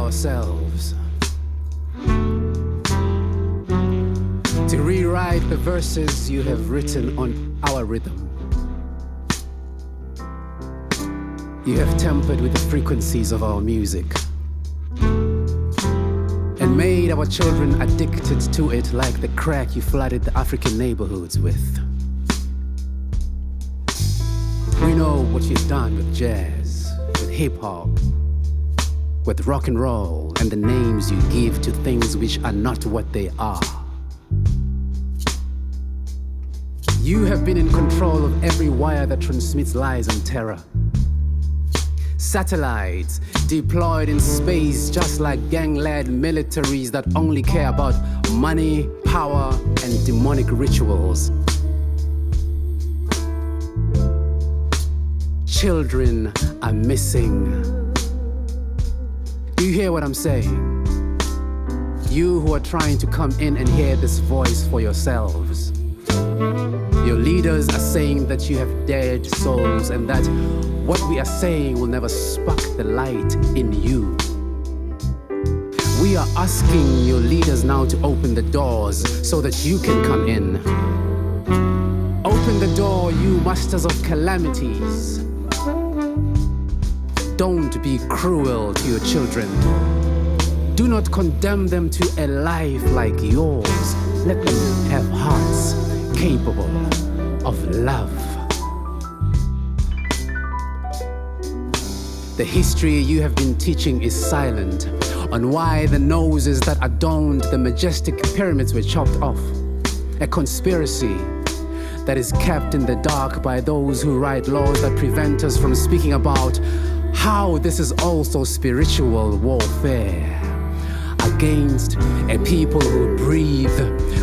ourselves, to rewrite the verses you have written on our rhythm. You have tampered with the frequencies of our music and made our children addicted to it like the crack you flooded the African neighborhoods with. We know what you've done with jazz, with hip-hop, with rock and roll, and the names you give to things which are not what they are. You have been in control of every wire that transmits lies and terror. Satellites deployed in space just like gang-led militaries that only care about money, power, and demonic rituals. Children are missing. Do you hear what I'm saying? You who are trying to come in and hear this voice for yourselves. Your leaders are saying that you have dead souls and that what we are saying will never spark the light in you. We are asking your leaders now to open the doors so that you can come in. Open the door, you masters of calamities. Don't be cruel to your children. Do not condemn them to a life like yours. Let them have hearts capable of love. The history you have been teaching is silent on why the noses that adorned the majestic pyramids were chopped off. A conspiracy that is kept in the dark by those who write laws that prevent us from speaking about how this is also spiritual warfare against a people who breathe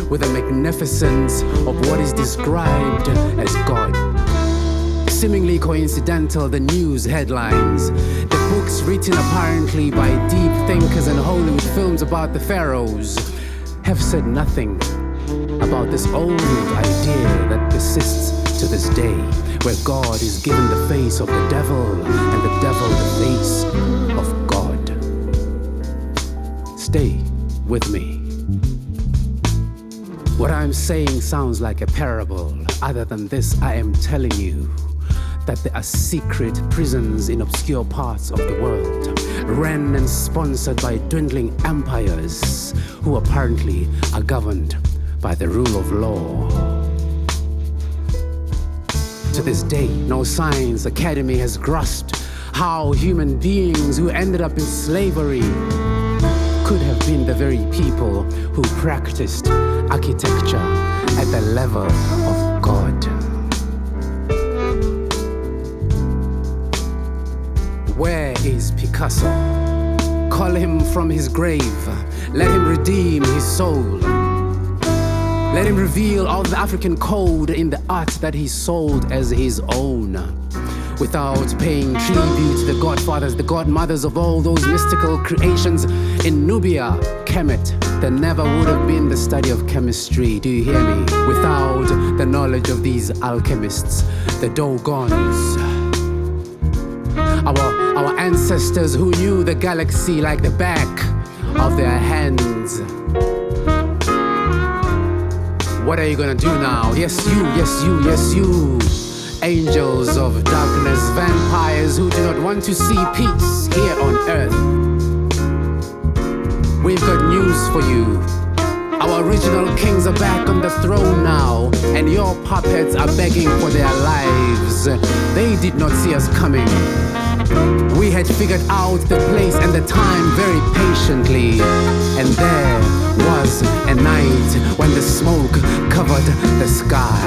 with the magnificence of what is described as God. Seemingly coincidental, the news headlines, the books written apparently by deep thinkers and Hollywood films about the pharaohs have said nothing about this old idea that persists to this day, where God is given the face of the devil and the devil the face of God. Stay with me. What I'm saying sounds like a parable. Other than this, I am telling you that there are secret prisons in obscure parts of the world, run and sponsored by dwindling empires who apparently are governed by the rule of law. To this day, no science academy has grasped how human beings who ended up in slavery could have been the very people who practiced architecture at the level of God. Where is Picasso? Call him from his grave. Let him redeem his soul. Let him reveal all the African code in the art that he sold as his own, without paying tribute to the godfathers, the godmothers of all those mystical creations in Nubia, Kemet. There never would have been the study of chemistry, do you hear me? Without the knowledge of these alchemists, the Dogons. Our ancestors who knew the galaxy like the back of their hands. What are you gonna do now? Yes, you, yes, you, yes, you. Angels of darkness, vampires who do not want to see peace here on earth. We've got news for you. Our original kings are back on the throne now, and your puppets are begging for their lives. They did not see us coming. We had figured out the place and the time very patiently, and there was a night when the smoke covered the sky.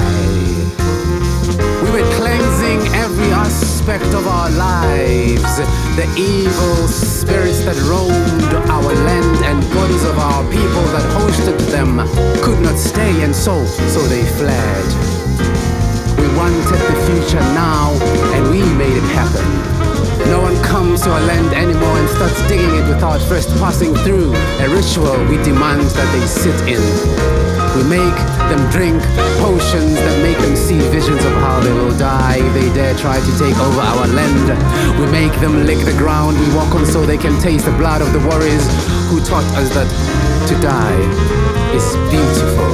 We were cleansing every aspect of our lives. The evil spirits that roamed our land and bodies of our people that hosted them could not stay, and so they fled. We wanted the future now, and we made it happen. No one comes to our land anymore and starts digging it with without first passing through a ritual we demand that they sit in. We make them drink potions that make them see visions of how they will die if they dare try to take over our land. We make them lick the ground we walk on so they can taste the blood of the warriors who taught us that to die is beautiful.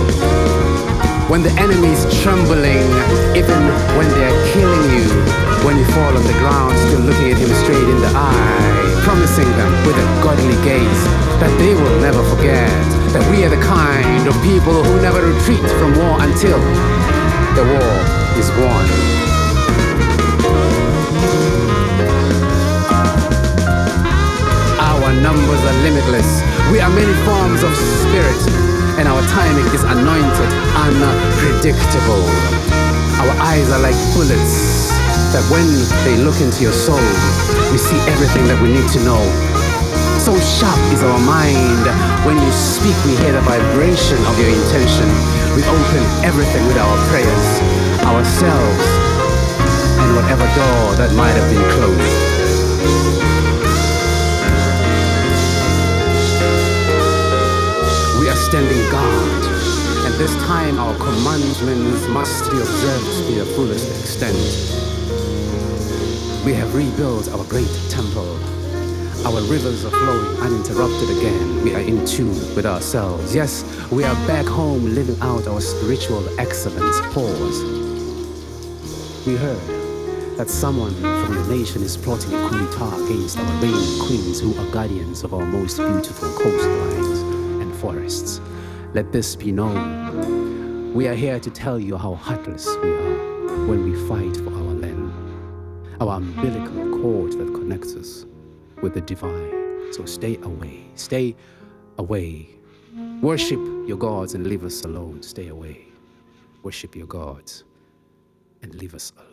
When the enemy's trembling, even when they're killing you, when you fall on the ground still looking at him straight in the eye, promising them with a godly gaze that they will never forget that we are the kind of people who never retreat from war until the war is won. Our numbers are limitless. We are many forms of spirit, and our timing is anointed, unpredictable. Our eyes are like bullets that when they look into your soul, we see everything that we need to know. So sharp is our mind. When you speak, we hear the vibration of your intention. We open everything with our prayers, ourselves, and whatever door that might have been closed. We are standing guard, and this time our commandments must be observed to their fullest extent. We have rebuilt our great temple. Our rivers are flowing uninterrupted again. We are in tune with ourselves. Yes, we are back home living out our spiritual excellence. Pause. We heard that someone from the nation is plotting a coup d'etat against our reigning queens who are guardians of our most beautiful coastlines and forests. Let this be known. We are here to tell you how heartless we are when we fight for our land, our umbilical cord that connects us with the divine. So stay away, stay away. Worship your gods and leave us alone. Stay away. Worship your gods and leave us alone.